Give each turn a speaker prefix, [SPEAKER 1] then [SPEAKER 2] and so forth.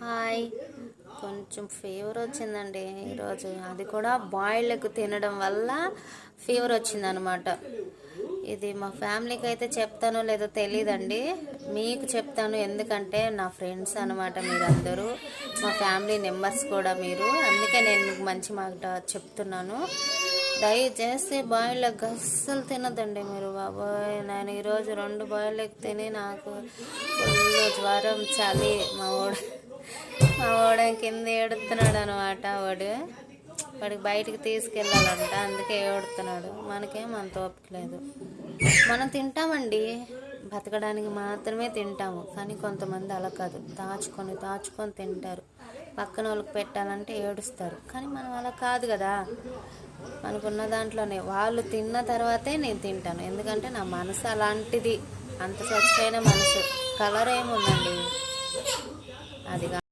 [SPEAKER 1] Hi. కొంచెం fever వచ్చిందండి ఈరోజు. అది కూడా బాయిల్డ్ ఎగ్ తినడం వల్ల ఫీవర్ వచ్చిందనమాట. ఇది మా ఫ్యామిలీకి అయితే చెప్తానో లేదో తెలియదండి, మీకు చెప్తాను. ఎందుకంటే నా ఫ్రెండ్స్ అనమాట మీరందరూ, మా ఫ్యామిలీ మెంబర్స్ కూడా మీరు. అందుకే నేను మీకు మంచి మాట చెప్తున్నాను. దయచేసి బాయిల్డ్ ఎగ్ అస్సలు తినదండి మీరు. బాబోయ్, నేను ఈరోజు 2 బాయిల్డ్ ఎగ్ తిని నాకు ఫుల్ జ్వరం, చలి. మా వాడు కింద ఏడుతున్నాడు అనమాట. వాడికి బయటికి తీసుకెళ్ళాలంట, అందుకే ఏడుతున్నాడు. మనకేం అంత ఓపిక లేదు. మనం తింటామండి, బతకడానికి మాత్రమే తింటాము. కానీ కొంతమంది అలా కాదు, దాచుకొని తింటారు. పక్కన వాళ్ళకి పెట్టాలంటే ఏడుస్తారు. కానీ మనం అలా కాదు కదా, మనకున్న దాంట్లోనే. వాళ్ళు తిన్న తర్వాతే నేను తింటాను. ఎందుకంటే నా మనసు అలాంటిది, అంత చచ్చిపోయిన మనసు. కలర్ ఏముందండి, అది